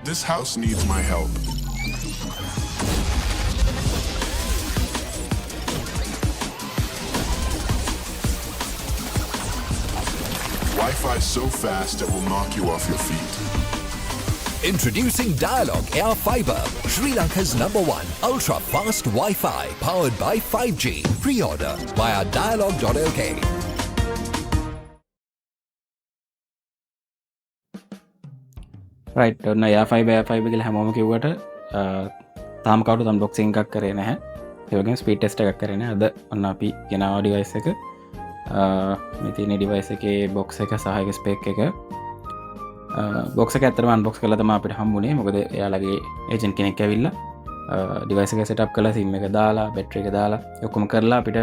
This house needs my help. Wi-Fi so fast it will knock you off your feet. Introducing Dialog Air Fiber, Sri Lanka's #1 ultra-fast Wi-Fi powered by 5G. Pre-order via dialog.lk. Right ඔන්න fibre කියල හැමෝම කිව්වට තාම කවුට unboxing එකක් කරේ නැහැ. ඒවගේ speed test එකක් කරන අද ඔන්න අපි ගෙනාව ඩිවයිස් එක මෙතින ඩිවයිස් එකේ බොක්ස එක සහයක ස්පෙක් එක බොක්ස ඇතරම අන්බොක්ස් කළ තම අපිට හම්බුණේ මොකද එයාලගේ ඒජන් කෙනෙක් ඇවිල්ලා ඩිවයිස එක සටප් කලා සිම් එක දාලා බැට්‍රිය එක දාලා යොකුම කරලා අපිට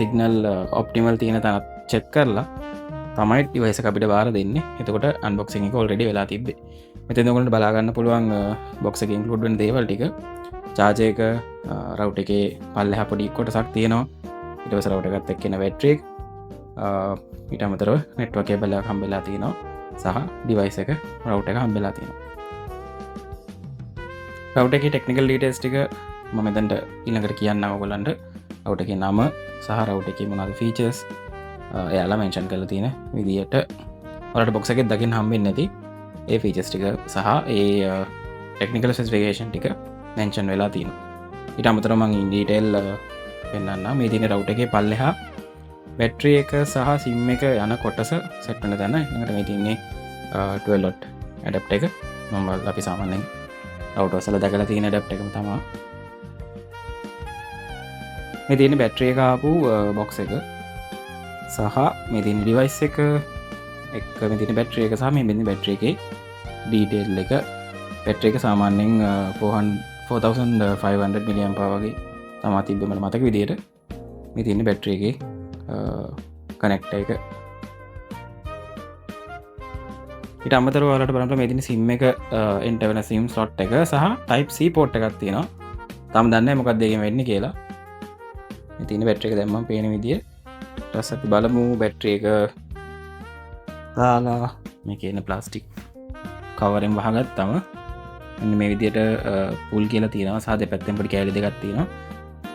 සිගනල් ඔප්ටිමල් තියෙන තනත් චෙක් කරලා තමයි ඩිවයිස අපිට බාර දෙන්න. එතකොට අන්බොක්සිං එක ඔල්රෙඩි වෙලා තිබ්බේ. මෙතන ඔයගොල්ලන්ට බලාගන්න පුළුවන් බොක්ස් එකේ ඉන්ක්ලූඩ් වෙන දේවල් ටික. charge එක රවුටර් එකේ පල්ලෙහා පොඩි කොටසක් තියෙනවා. ඊට පස්සේ රවුටර් එකත් එක්ක එන බැටරි එක. ඊට අමතරව network cable එකක් හම්බෙලා තියෙනවා. සහ ඩිවයිස් එක රවුටර් එක හම්බෙලා තියෙනවා. රවුටර් එකේ ටෙක්නිකල් ඩීටේල්ස් ටික මම මෙතනට ඊළඟට කියන්නම් ඔයගොල්ලන්ට. රවුටර් එකේ නම සහ රවුටර් එකේ මොනවද ෆීචර්ස් එයාලා මෙන්ෂන් කරලා තියෙන විදියට ඔයාලට බොක්ස් එකේ දකින්න හම්බෙන්නේ නැති ඒ ෆීචර්ස් ටික සහ ඒ ටෙක්නිකල් ස්පෙસિෆිකේෂන් ටික මෙන්ෂන් වෙලා තියෙනවා. ඊට අමතරව මම ඉන් ඩීටේල් පෙන්නන්නම්. මේ තියෙන රවුටර් එකේ පල්ලෙහා බැටරි එක සහ සිම් එක යන කොටස සෙට් වෙන තැන. ඊළඟට මේ තියෙන්නේ 12 watt ඇඩැප්ටර් එක. මම අපි සාමාන්‍යයෙන් රවුටර්ස් වල දැකලා තියෙන ඇඩැප්ටර් එකම තමයි. මේ තියෙන බැටරි එක ආපු බොක්ස් එක සහ මේ තියෙන ඩිවයිස් එක එක්ක මේ තියෙන බැටරි එක සහ මේ මෙන්න බැටරි එකේ ඩීටේල් එක. බැටරි එක සාමාන්‍යයෙන් 4500 mAh වගේ තමයි තිබ්බේ මට මතක විදියට. මේ තියෙන බැටරි එකේ කනෙක්ටර් එක. ඊට අමතරව ඔයාලට බලන්න මේ තියෙන සිම් එක එන්ටර් වෙන සිම් ස්ලොට් එක සහ type C port එකක් තියෙනවා. තාම දන්නේ නැහැ මොකක්ද ඒකෙන් වෙන්නේ කියලා. මේ තියෙන බැටරි එක දැම්මම පේන විදිය. ඊට පස්සේ අපි බලමු බැටරි එක දාලා මේකේ ඉන්න ප්ලාස්ටික් කවරෙන් වහගත්තම මෙන්න මේ විදියට පුල් කියලා තියෙනවා සහ දෙපැත්තෙන් පොඩි කෑලි දෙකක් තියෙනවා.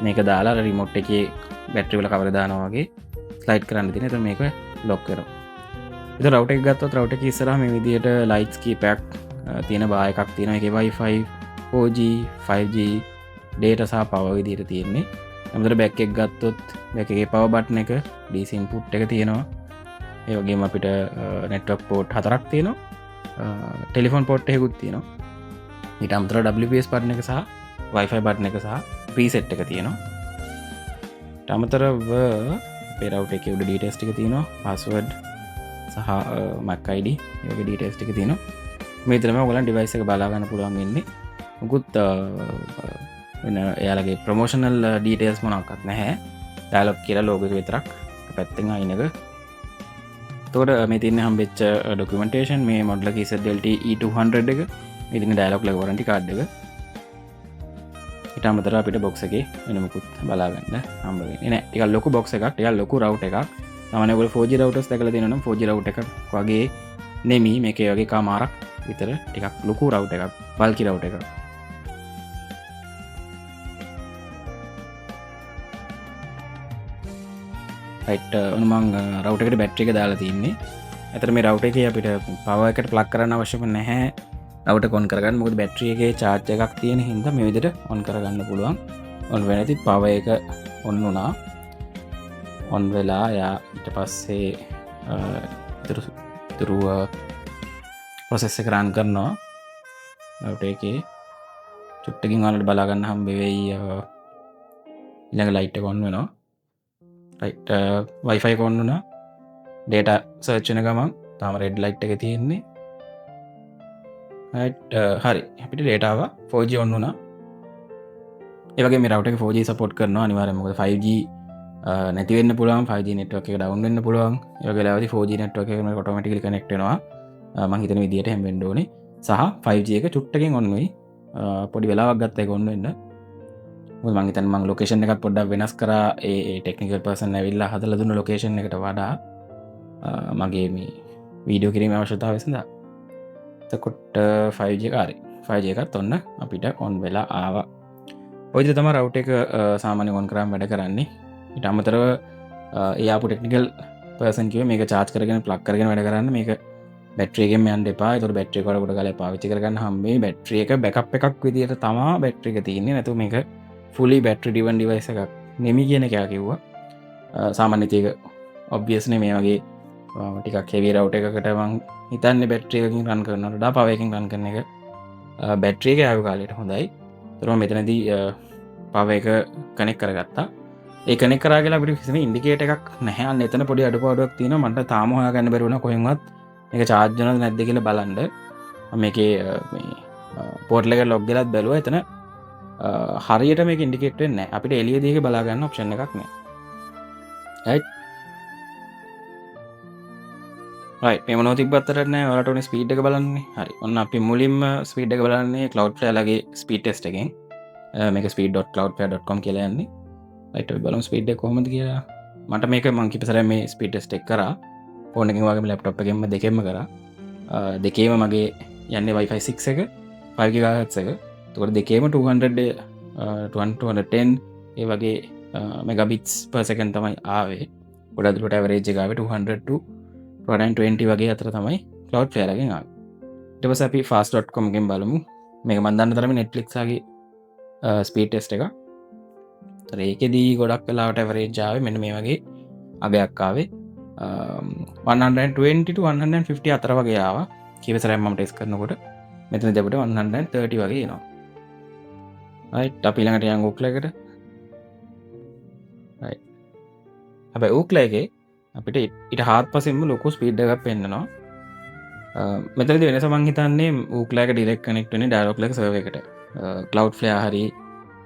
මේක දාලා රිමෝට් එකේ බැටරි වල කවර දානවා වගේ ස්ලයිඩ් කරන්න තියෙනවා. එතකොට මේක ලොක් කරනවා. ඉතින් රවුටර් එක ගත්තොත් රවුටර් එක ඉස්සරහා මේ විදියට ලයිට්ස් කීපයක් තියෙන බා එකක් තියෙනවා. ඒකේ Wi-Fi 4G 5G data සහ power විදියට තියෙන්නේ. අමතර බැක් එක ගත්තොත් බැක් එකේ power button එක DC input එක තියෙනවා. ඒ වගේම අපිට network port 4ක් තියෙනවා. ටෙලිෆෝන් port එකකුත් තියෙනවා. ඊට අමතරව WPS button එක සහ Wi-Fi button එක සහ preset එක තියෙනවා. ඊට අමතරව අපේ රවුටර් එකේ උඩ details ටික තියෙනවා. password සහ MAC ID ඒ වගේ details ටික තියෙනවා. මේ විතරම ඔයගොල්ලන් device එක බලා ගන්න පුළුවන් වෙන්නේ. මුකුත් වෙන එයාලගේ ප්‍රොමෝෂනල් ඩීටේල්ස් මොනක්වත් නැහැ. ඩයලොග් කියලා ලෝගෝ එක විතරක් පැත්තෙන් අයින් එක. එතකොට මේ තියෙන හම්බෙච්ච ඩොකියුමන්ටේෂන් මේ මොඩල් එක ZLT E200 එක. මේ තියෙන ඩයලොග් ලගේ වොරන්ටි කාඩ් එක. ඊට අමතරව අපිට බොක්ස් එකේ වෙන මොකුත් බලා ගන්න හම්බ වෙන්නේ නැහැ. ටිකක් ලොකු බොක්ස් එකක්, ටිකක් ලොකු රවුටර් එකක්. සාමාන්‍යයෙන් ඔයගොල්ලෝ 4G routers දැකලා තියෙනවා නම් 4G router එකක් වගේ නෙමෙයි මේකේ වගේ කමාරක් විතර ටිකක් ලොකු රවුටර් එකක්, බල්කි රවුටර් එකක්. රයිට් ඔන්න මම රවුටර් එකට බැටරි එක දාලා තින්නේ. ඇත්තට මේ රවුටර් එකේ අපිට පවර් එකට ප්ලග් කරන්න අවශ්‍යම නැහැ. රවුටර් ඔන් කරගන්න. මොකද බැටරි එකේ charge එකක් තියෙන හින්දා මේ විදිහට ඔන් කරගන්න පුළුවන්. ඔන් වෙනදි පවර් එක ඔන් වුණා. ඔන් වෙලා යා ඊට පස්සේ ඉතුරු ප්‍රොසෙස් එක රන් කරනවා. රවුටර් එකේ චුට්ටකින් ඔයාලට බලා ගන්න හම්බ වෙයි. ඊළඟ ලයිට් එක ඔන් වෙනවා. රයිට් Wi-Fi එක ඔන් වුණා. data search වෙන ගමන් තාම red light එක තියෙන්නේ. රයිට් හරි. අපිට data ආවා 4G ඔන් වුණා. ඒ වගේ මේ රවුටර් එක 4G support කරනවා අනිවාර්යයෙන්. මොකද 5G නැති වෙන්න පුළුවන්. 5G network එක down වෙන්න පුළුවන්. ඒ වගේ වෙලාවදී 4G network එක මේක automatically connect වෙනවා. මම හිතන විදියට හැම වෙන්න ඕනේ. සහ 5G එක චුට්ටකින් ඔන් වෙයි. පොඩි වෙලාවක් ගත්ත එක ඔන් වෙන්න. මොකද මම හිතන්නේ මම ලොකේෂන් එකත් පොඩ්ඩක් වෙනස් කරා. ඒ ටෙක්නිකල් පර්සන් ඇවිල්ලා හදලා දුන්න ලොකේෂන් එකට වඩා මගේ මේ වීඩියෝ කිරීමේ අවශ්‍යතාවය සඳහා. එතකොට 5G එක හරි. 5G එකත් ඔන්න අපිට ඔන් වෙලා ආවා. ඔය විදිහට තමයි රවුටර් එක සාමාන්‍යයෙන් ඔන් කරාම වැඩ කරන්නේ. ඊට අමතරව එයාපු ටෙක්නිකල් පර්සන් කිව්වේ මේක charge කරගෙන plug කරගෙන වැඩ කරන්න, මේක බැටරි එකෙන් යන්න එපා. ඒතකොට බැටරි එක කොට ගාලා පාවිච්චි කරගන්න හැම්මේ බැටරි එක බෑකප් එකක් විදිහට තමයි බැටරි එක තියෙන්නේ. නැතු මේක fully battery driven device එකක් නෙමෙයි කියන එක කිව්වා. සාමාන්‍යයෙන් ඒක obviously මේ වගේ ටිකක් heavy router එකකට මං හිතන්නේ බැටරි එකකින් run කරනවට වඩා power එකකින් run කරන එක බැටරි එක ආයු කාලයට හොඳයි. ඒතර මෙතනදී power එක connect කරගත්තා. ඒ කනෙක්ට් කරා කියලා අපිට කිසිම ඉන්ඩිකේටර් එකක් නැහැ. අන්න එතන පොඩි අඩුපාඩුවක් තියෙනවා. මට තාම හොයාගන්න බැරි වුණා කොහෙන්වත් මේක charge වෙනවද නැද්ද කියලා බලන්න. මේකේ මේ පෝර්ටල් එක log කරලාත් බැලුවා. එතන හරියට මේක ඉන්ඩිකේට් වෙන්නේ නැහැ. අපිට එළියදී ඒක බලා ගන්න ඔප්ෂන් එකක් නැහැ. right මේ මොනවද තිබ්බත්තට නැහැ. ඔයාලට ඕනේ ස්පීඩ් එක බලන්නේ. හරි. ඔන්න අපි මුලින්ම ස්පීඩ් එක බලන්නේ Cloudflare ලගේ ස්පීඩ් ටෙස්ට් එකෙන්. මේක speed.cloudflare.com කියලා යන්නේ. right අපි බලමු ස්පීඩ් එක කොහොමද කියලා. මට මේක මං කිපසරේ මේ ස්පීඩ් ටෙස්ට් එක කරා. ෆෝන් එකෙන් වගේම ලැප්ටොප් එකෙන්ම දෙකෙන්ම කරා. දෙකේම මගේ යන්නේ Wi-Fi 6 එක 5 GHz එක. එතකොට දෙකේම 210 ඒ වගේ megabits per second තමයි ආවේ. ගොඩක් දුරට average එක ආවේ 200 to 220 වගේ අතර තමයි Cloudflare එකෙන් ආවේ. ඊට පස්සේ අපි fast.com එකෙන් බලමු. මේක මම දන්න තරමේ Netflix ආගේ ස්පීඩ් ටෙස්ට් එක. ඒතර ඒකෙදී ගොඩක් වෙලාවට average ආවේ මෙන්න මේ වගේ අගයක් ආවේ. 120 to 150 අතර වගේ ආවා. කීප සැරයක් මම ටෙස්ට් කරනකොට මෙතනදී අපිට 130 වගේ එනවා. right අපි ළඟට යන් Ookla එකට. right හැබැයි Ookla එකේ අපිට ඊට හාත්පසින්ම ලොකු ස්පීඩ් එකක් පෙන්නනවා. මෙතනදී වෙනස මං හිතන්නේ Ookla එක ඩිරෙක්ට් කනෙක්ට් වෙන්නේ Dialogflare සර්වර් එකට. Cloudflare හරි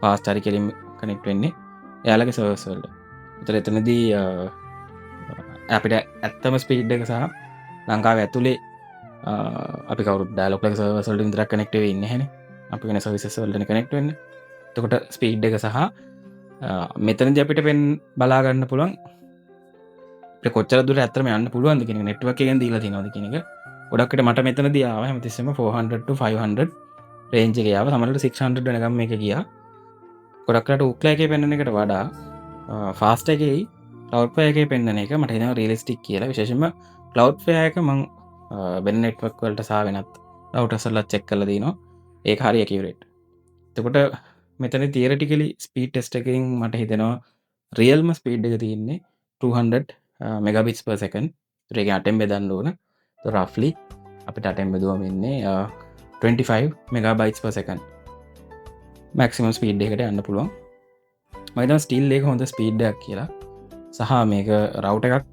fast හරි කෙලින් කනෙක්ට් වෙන්නේ එයාලගේ සර්වර්ස් වලට. ඒතර එතනදී අපිට ඇත්තම ස්පීඩ් එක සහ ලංකාවේ ඇතුලේ අපි කවුරුත් Dialogflare සර්වර්ස් වලට විතරක් කනෙක්ට් වෙන්නේ නැහැ නේ. අපි වෙන සර්විසස් වලට කනෙක්ට් වෙන්නේ. එතකොට ස්පීඩ් එක සහ මෙතනදී අපිට බලා ගන්න පුළුවන් අපිට කොච්චර දුර ඇත්තටම යන්න පුළුවන්ද කියන එක නෙට්වර්ක් එකෙන් දීලා තියෙනවද කියන එක. ගොඩක් විට මට මෙතනදී ආවා හැමතිස්සෙම 400 to 500 රේන්ජ් එකේ ආවා. සමහරවිට 600 වෙනකම් මේක ගියා. ගොඩක් විට Ookla එකේ පෙන්වන එකට වඩා fast එකේ Cloudflare එකේ පෙන්වන එක මට හිතෙනවා රියලිස්ටික් කියලා. විශේෂයෙන්ම Cloudflare එක මම වෙන නෙට්වර්ක් වලට සහ වෙනත් routers වලත් check කරලා දිනවා. ඒක හරි accurate. එතකොට මෙතන theoretically speed test එකකින් මට හිතෙනවා real ස්පීඩ් එක තියෙන්නේ 200 megabits per second. ඒක අටෙන් බෙදන්න ඕන. so roughly අපිට අටෙන් බෙදුවම ඉන්නේ 25 megabytes per second maximum speed එකකට යන්න පුළුවන්. මම හිතනවා still එක හොඳ ස්පීඩ් එකක් කියලා. සහ මේක router එකක්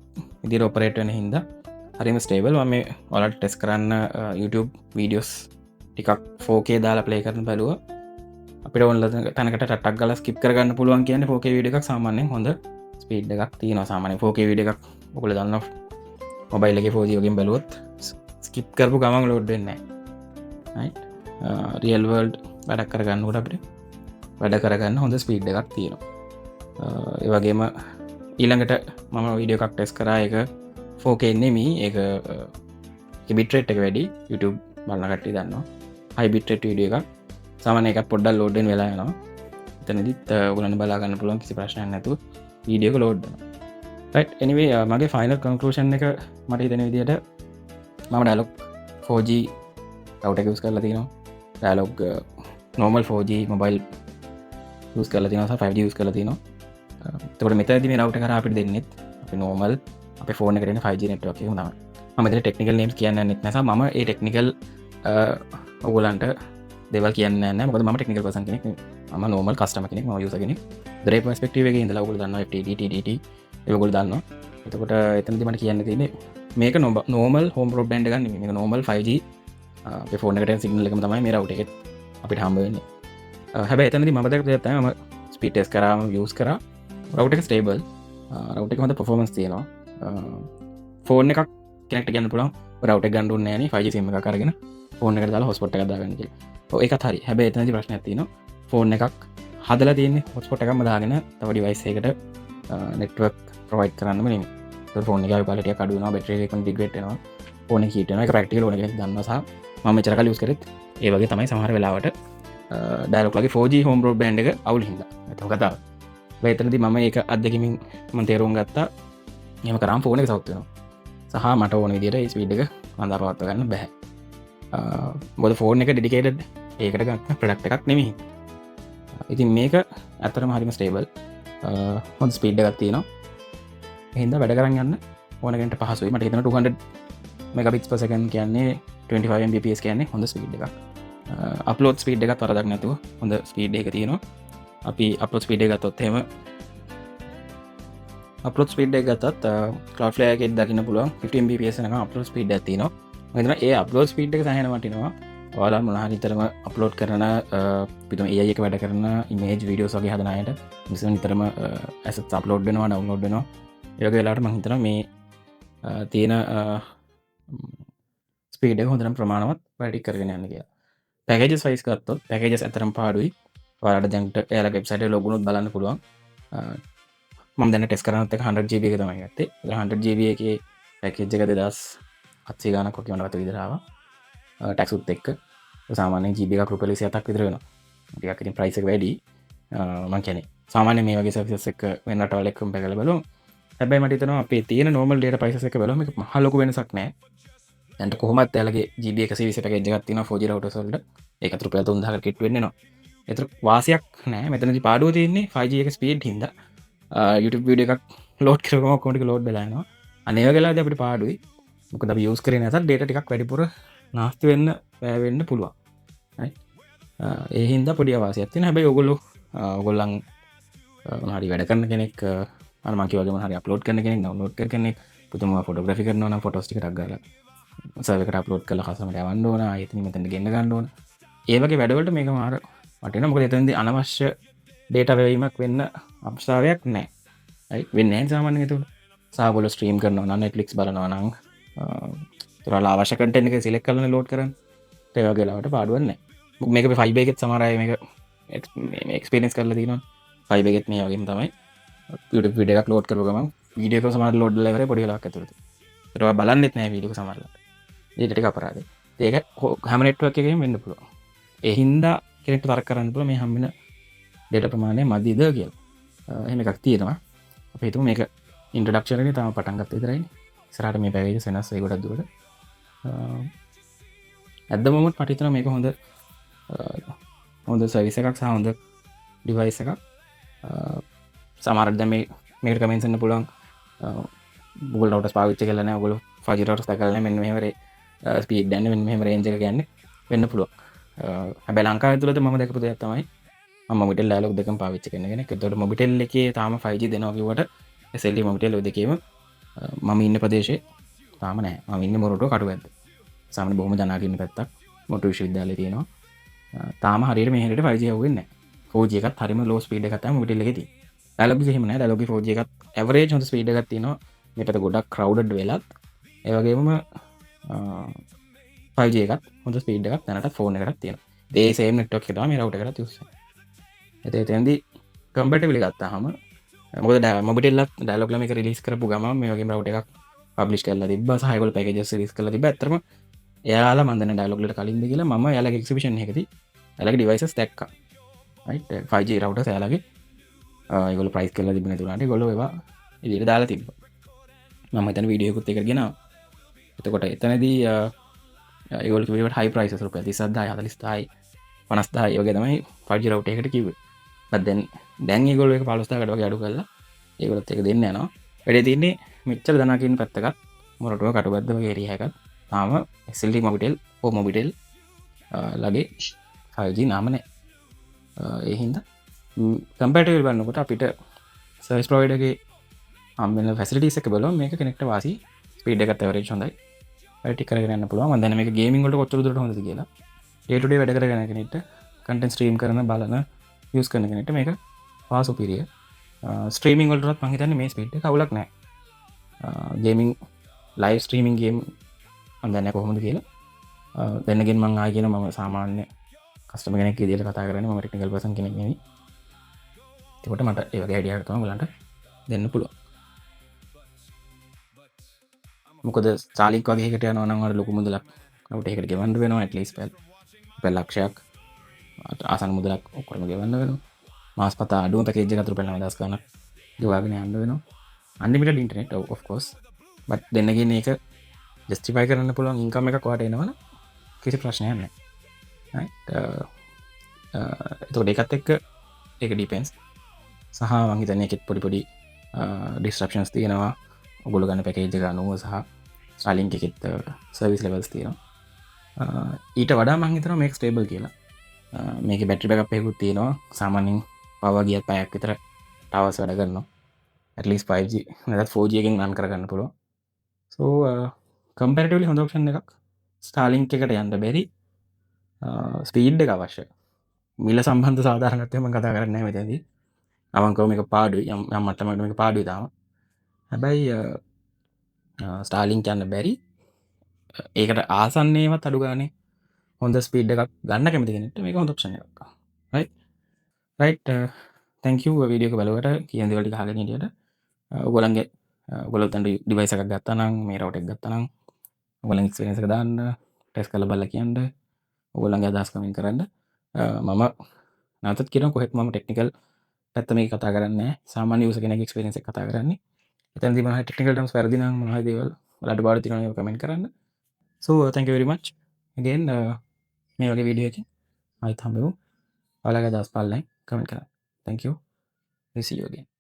විදිහට operate වෙන හින්දා හරිම stable. මම මේ ඔයාලට test කරන්න YouTube videos ටිකක් 4K දාලා play කරන්න බැලුවා. අපිට ඕන තැනකට ටටක් ගාලා skip කරගන්න පුළුවන් කියන්නේ 4K වීඩියෝ එකක් සාමාන්‍යයෙන් හොඳ ස්පීඩ් එකක් තියෙනවා. සාමාන්‍යයෙන් 4K වීඩියෝ එකක් ඔයගොල්ලෝ දන්නවා මොබයිල් එකේ 4G වලින් බැලුවොත් skip කරපු ගමන් load වෙන්නේ නැහැ. right real world වැඩ කරගන්නකොට අපිට වැඩ කරගන්න හොඳ ස්පීඩ් එකක් තියෙනවා. ඒ වගේම ඊළඟට මම වීඩියෝ එකක් ටෙස්ට් කරා. ඒක 4K නෙමෙයි. ඒක bitrate එක වැඩි. YouTube බලන කට්ටිය දන්නවා. high bitrate වීඩියෝ එකක්. සාමාන්‍ය එකක් පොඩ්ඩක් load වෙන වෙලා යනවා. එතනදිත් ඔයගොල්ලන්ට බලා ගන්න පුළුවන් කිසි ප්‍රශ්නයක් නැතුව වීඩියෝ එක load වෙනවා. right anyway මගේ final conclusion එක මට හිතෙන විදිහට මම Dialog 4G router එක use කරලා තියෙනවා. Dialog normal 4G mobile use කරලා තියෙනවා සහ 5G use කරලා තියෙනවා. එතකොට මෙතනදී මේ router කරා අපිට දෙන්නේ අපි normal අපේ phone එකට එන 5G network එක තමයි. මම මෙතන technical names කියන්නේ නැත් මම ඒ technical ඔයගොල්ලන්ට දේවල් කියන්නේ නැහැ. මොකද මම technical person කෙනෙක් නෙවෙයි. මම normal customer කෙනෙක්. මම user කෙනෙක්. දරේ perspective එකේ ඉඳලා ඔයගොල්ලෝ දන්නවා FTTT TDT ඒක ඔයගොල්ලෝ දන්නවා. එතකොට එතනදී මට කියන්න තියෙන්නේ මේක normal home broadband එකක් නෙමෙයි. මේක normal 5G අපේ phone එකට එන signal එකම තමයි මේ router එකෙත් අපිට හම්බ වෙන්නේ. හැබැයි එතනදී මම දැක්ක දෙයක් තමයි මම speed test කරාම use කරා. router එක stable. router එක හොඳ performance තියෙනවා. phone එකක් connect කරන්න පුළුවන්. router එක ගන්න ඕනේ නැහැ නේ 5G sim එකක් අරගෙන phone එකට දාලා hotspot එකක් දාගන්න කියලා. ඔව් ඒකත් හරි. හැබැයි එතනදී ප්‍රශ්නයක් තියෙනවා. phone එකක් හදලා තියෙන්නේ hotspot එකක්ම දාගෙන තව device එකකට network provide කරන්නම නෙමෙයි. ඒක phone එකේ quality එක අඩු වෙනවා, battery එක degrade වෙනවා, phone එක heat වෙනවා. ඒක practical ඕන කෙනෙක් දන්නවා සහ මම මෙච්චර කල් use කරෙත් ඒ වගේ තමයි සමහර වෙලාවට ඩයලොග් ලගේ 4G හෝම් බ්‍රෝඩ්බෑන්ඩ් එක අවුල් හින්දා ඇතම කතාව. එතනදී මම ඒක අත්දැකීමින් මම තේරුම් ගත්තා එහෙම කරාම ෆෝන් එක සවුත් වෙනවා. සහ මට ඕන විදිහට ඒ ස්පීඩ් එක අඳා පවත්වා ගන්න බෑ. මොකද ෆෝන් එක ඩෙඩිකේටඩ් ඒකට ගන්න ප්‍රොඩක්ට් එකක් නෙමෙයි. ඉතින් මේක ඇත්තටම හරිම ස්ටේබල් හොඳ ස්පීඩ් එකක් තියෙනවා. එහෙනම් වැඩ කරන් යන්න ඕන කෙනෙක්ට පහසුයි. මට හිතෙනවා 200 Mbps කියන්නේ 25 Mbps කියන්නේ හොඳ ස්පීඩ් එකක්. අප්ලෝඩ් ස්පීඩ් එකත් වරදක් නැතුව හොඳ ස්පීඩ් එක තියෙනවා. අපි අප්ලෝඩ් ස්පීඩ් එක ගත්තොත් එහෙම අප්ලෝඩ් ස්පීඩ් එක ගත්තත් Cloudflare එකේ දකින්න පුළුවන් 15 Mbps යනකම් අප්ලෝඩ් ස්පීඩ් එකක් තියෙනවා. මම හිතනවා ඒ අප්ලෝඩ් ස්පීඩ් එක සෑහෙන වටිනවා. ඔයාලා මොනවා හරි නිතරම අප්ලෝඩ් කරන පිටුම AI එක වැඩ කරන ඉමේජ් වීඩියෝස් වගේ හදන අයට නිතරම ඇසට්ස් අප්ලෝඩ් වෙනවා ඩවුන්ලෝඩ් වෙනවා. ඒ වගේ වෙලාවට මම හිතනවා මේ තියෙන ස්පීඩ් එක හොඳටම ප්‍රමාණවත් වැඩි කරගෙන යන්න කියලා. පැකේජස් වයිස් ගත්තොත් පැකේජස් අතරම පාඩුයි. ඔයාලට දැන් එයාලගේ වෙබ්සයිට් එක ලොග් වුණොත් බලන්න පුළුවන්. මම දැන් ටෙස්ට් කරනත් එක 100GB එක තමයි ගත්තේ. 100GB එකේ පැකේජ් එක 2800 ගානක් වගේ වුණාට විතර ආවා. ටැක්ස් උත් එක්ක සාමාන්‍යයෙන් GB එකක් රුපියල් 27ක් විතර වෙනවා. ටිකක් ඉතින් ප්‍රයිස් එක වැඩි. මම කියන්නේ සාමාන්‍යයෙන් මේ වගේ සර්විසස් එක වෙන රටවල් එක්ක කම්පෙයාර් කරලා බලමු. හැබැයි මට හිතෙනවා අපේ තියෙන normal data prices එක බලමු මේක මහ ලොකු වෙනසක් නැහැ. දැන් කොහොමත් එයාලගේ GB 120 පැකේජ් එකක් තියෙනවා 4G routers වලට. ඒකත් රුපියල් 3000කට කිට් වෙන්නේ නැහැ. ඒතර වාසියක් නැහැ. මෙතනදී පාඩුව තියෙන්නේ 5G එක ස්පීඩ් හින්දා. YouTube වීඩියෝ එකක් ලෝඩ් කරගම ඔක්කොම ටික ලෝඩ් වෙලා යනවා. අනේ වගේ වෙලාවදී අපිට පාඩුයි. මොකද අපි යූස් කරේ නැතත් data ටිකක් වැඩිපුර නාස්ති වෙන්න බෑ වෙන්න පුළුවන්. right? ඒ හින්දා පොඩි අවාසියක් තියෙනවා. හැබැයි ඔයගොල්ලන් මොනවාරි වැඩ කරන කෙනෙක් අර මම කිව්වා වගේ මොනවාරි අප්ලෝඩ් කරන කෙනෙක් ඩවුන්ලෝඩ් කරන කෙනෙක් පුදුම ෆොටෝග්‍රැෆි කරනවා නම් ෆොටෝස් ටික ටක් ගාලා සර්වර් එකට අප්ලෝඩ් කරලා කස්ටමර්ට යවන්න ඕන. ආයෙත් මෙතන ගෙන්න ගන්න ඕන. ඒ වගේ වැඩවලට මේක මාර වටිනවා. මොකද එතනදී අනවශ්‍ය data වැයීමක් වෙන්න අපසාවයක් නැහැ. right? වෙන්නේ නැහැ සාමාන්‍යයෙන් ඒක. සාගොල්ලෝ ස්ට්‍රීම් කරනවා නම් Netflix බලනවා නම් තුරලා අවශ්‍ය කන්ටෙන්ට් එක සිලෙක්ට් කරලා ලෝඩ් කරන්න. ඒ වගේ ලාවට පාඩුවක් නැහැ. මේක මේ ෆයිබර් එකෙත් සමහර අය මේක එක්ස්පීරියන්ස් කරලා තියෙනවා. ෆයිබර් එකෙත් මේ වගේම තමයි. YouTube වීඩියෝ එකක් ලෝඩ් කරපුව ගමන් වීඩියෝ එක සමහර ලෝඩ් වෙලා ඉවරයි පොඩි වෙලාවක් ඇතුළත. ඒක ඔයා බලන්නෙත් නැහැ වීඩියෝ එක සමහරලා. ඒක ටික අපරාධයි. ඒක හැම නෙට්වර්ක් එකකම වෙන්න පුළුවන්. ඒ හින්දා කෙනෙක්ට තරක කරන්න පුළුවන් මේ හැම වෙන data ප්‍රමාණය මදිද කියලා. එහෙම එකක් තියෙනවා. අපි හිතමු මේක ඉන්ට්‍රොඩක්ෂන් එකේ තාම පටන් ගත්ත විතරයිනේ. ඉස්සරහට මේ පැකේජස් වෙනස් වෙයි ගොඩක් දුරට. at the moment මට හිතෙනවා මේක හොඳ සර්විස් එකක් සහ හොඳ ඩිවයිස් එකක්. සමහරවිට දැන් මේකට කමෙන්ට්ස් එන්න පුළුවන් Google routers පාවිච්චි කරලා නැහැ ඔයගොල්ලෝ 5G routers දැකලා නැහැ මෙන්න මෙහෙම ස්පීඩ් දැන් මෙන්න මෙහෙම රේන්ජ් එක කියන්නේ වෙන්න පුළුවන්. හැබැයි ලංකාවේ තුලද මම දැකපු දෙයක් තමයි මම මොබිටෙල් ඩයලොග් දෙකම පාවිච්චි කරන කෙනෙක්. ඒතකොට මොබිටෙල් එකේ තාම 5G දෙනවා කිව්වට SLT මොබිටෙල් ඔය දෙකේම මම ඉන්න ප්‍රදේශයේ තාම නැහැ. මම ඉන්නේ මොරටුව කටුවැද්ද. සාමාන්‍ය බොහොම ජනාකීර්ණ පැත්තක් මොරටු විශ්වවිද්‍යාලයේ තියෙනවා. තාම හරියට මේ හැරෙට 5G යවෙන්නේ නැහැ. 4G එකත් හරිම low speed එකක් තමයි මොබිටෙල් එකේ තියෙන්නේ. ඩයලොග් එක එහෙම නැහැ. ඩයලොග් එකේ 4G එකත් average හොඳ speed එකක් තියෙනවා. මේ පැත්ත ගොඩක් crowded වෙලත් ඒ වගේම 5G එකත් හොඳ ස්පීඩ් එකක් දැනට ෆෝන් එකකට තියෙනවා. ඒ same network එක තමයි මේ router එකකට use වෙන්නේ. එතෙන්දී compatible ගත්තාම මොකද මොබිටෙල් එකත් ඩයලොග් ලා මේක රිලීස් කරපු ගමන් මේ වගේම router එකක් publish කරලා තිබ්බා සහ ඒගොල්ලෝ packages රිලීස් කරලා තිබ්බා. ඇත්තටම එයාලා මම දැන් ඩයලොග් වලට කලින්ද කියලා මම එයාලගේ exhibition එකකදී එයාලගේ devices දැක්කා. right 5G routers එයාලගේ ඒගොල්ලෝ price කරලා තිබුණේ තුනට ඒගොල්ලෝ ඒවා ඉදිරියට දාලා තිබ්බා. මම හිතන වීඩියෝ එකකුත් එකකට ගෙනාවා. එතකොට එතනදී ඒගොල්ලෝ කිව්වට high prices රුපියල් 30000 40000 50000 වගේ තමයි 5G router එකකට කිව්වේ. දැන් ඒගොල්ලෝ ඒක 15000කට වගේ අඩු කරලා ඒගොල්ලොත් ඒක දෙන්න යනවා. වැඩේ තියෙන්නේ මෙච්චර දනාකින් පැත්තකත් මොරටුව කටුවැද්ද වගේ ඒරියා එකක් තාම SLT මොබිටෙල් මොබිටෙල් ලගේ 5G නාම නැහැ. ඒ හින්දා කම්පැටිබල් බලනකොට අපිට සර්විස් ප්‍රොවයිඩර් එකේ හම්බෙන ෆැසිලිටිස් එක බලුවම මේක කෙනෙක්ට වාසි ස්පීඩ් එකත් ඇවරේජ් හොඳයි. වැඩ ටික කරගෙන යන්න පුළුවන්. මම දන්නේ මේක ගේමින් වලට කොච්චර දුරට හොඳද කියලා. ඩේ ටු ඩේ වැඩ කරගෙන කෙනෙක්ට කන්ටෙන්ට් ස්ට්‍රීම් කරන බලන යූස් කරන කෙනෙක්ට මේක far superior. ස්ට්‍රීමින් වලටත් මම හිතන්නේ මේ ස්පීඩ් එක අවුලක් නැහැ. ගේමින් ලයිව් ස්ට්‍රීමින් ගේම් මම දන්නේ කොහොමද කියලා. දැන් again මම ආයෙ කියන මම සාමාන්‍ය කස්ටමර් කෙනෙක් විදියට කතා කරන්නේ මම ටෙක්නිකල් පර්සන් කෙනෙක් නෙවෙයි. ඒකට මට ඒ වගේ අයිඩියා එකක් තමයි ඔයගලන්ට දෙන්න පුළුවන්. මොකද Starlink වගේ එකකට යනවා නම් වල ලොකු මුදලක් router එකකට ගෙවන්න වෙනවා at least ලක්ෂයක් ආසන් මුදලක් ඔක්කොම ගෙවන්න වෙනවා. මාස පතා අඩුවම පැකේජ් එක අතර පැනලා දවස් ගණනක් ගෙවාගෙන යන්න වෙනවා. Unlimited internet of course. but then again ඒක ජස්ටිෆයි කරන්න පුළුවන් ඉන්කම් එකක් වාට එනවනම් කිසි ප්‍රශ්නයක් නැහැ. right එතකොට ඒකත් එක්ක ඒක ඩිපෙන්ස් සහ මං හිතන්නේ ඒකෙත් පොඩි ඩිස්ට්‍රප්ෂන්ස් තියෙනවා. ඔයගොල්ලෝ ගන්න පැකේජ් එක අනුව සහ Starlink එකෙත් සර්විස් ලෙවල්ස් තියෙනවා. ඊට වඩා මං හිතනවා මේක ස්ටේබල් කියලා. මේකේ බැටරි බෑකප් එකකුත් තියෙනවා. සාමාන්‍යයෙන් පවර් ගියත් පැයක් විතර ටවර්ස් වැඩ කරනවා. at least 5G නැත්නම් 4G එකෙන් රන් කරගන්න පුළුවන්. so comparatively හොඳ ඔප්ෂන් එකක්. Starlink එකට යන්න බැරි ස්පීඩ් එක අවශ්‍යයි. මිල සම්බන්ධ සාධාරණත්වය මම කතා කරන්නේ නැහැ මෙතනදී. අවංකව මේක පාඩුයි යම් මට්ටමකට මේක පාඩුයි තාම. හැබැයි Starlink යන්න බැරි ඒකට ආසන්නේවත් අඩු ගානේ හොඳ ස්පීඩ් එකක් ගන්න කැමති කෙනෙක්ට මේක හොඳ ඔප්ෂන් එකක්. right thank you වීඩියෝ එක බලුවට කියන දේවල් ටික අහගෙන හිටියට ඔයගොල්ලන්ගේ ඔයගොල්ලෝ තන ඩිවයිස් එකක් ගත්තා නම් මේ රවුටර් එක ගත්තා නම් ඔයගොල්ලන්ගේ එක්ස්පීරියන්ස් එක දාන්න ටෙස්ට් කරලා බලලා කියන්න ඔයගොල්ලන්ගේ අදහස් කමෙන්ට් කරන්න. මම නැවතත් කියනවා කොහෙත් මම ටෙක්නිකල් පැත්ත මේක කතා කරන්නේ නැහැ. සාමාන්‍ය යූසර් කෙනෙක්ගේ එක්ස්පීරියන්ස් එක කතා කරන්නේ. එතනදී මොනවා හරි ටෙක්නිකල් ටර්ම්ස් වැරදි නම් මොනවා හරි දේවල් වලට බාර තියෙනවා ඒක කමෙන්ට් කරන්න. so thank you very much again මේ වගේ වීඩියෝ එකකින් ආයෙත් හම්බෙමු. ඔයාලගේ අදහස් පාලනයි කමෙන්ට් කරන්න. thank you. we see you again.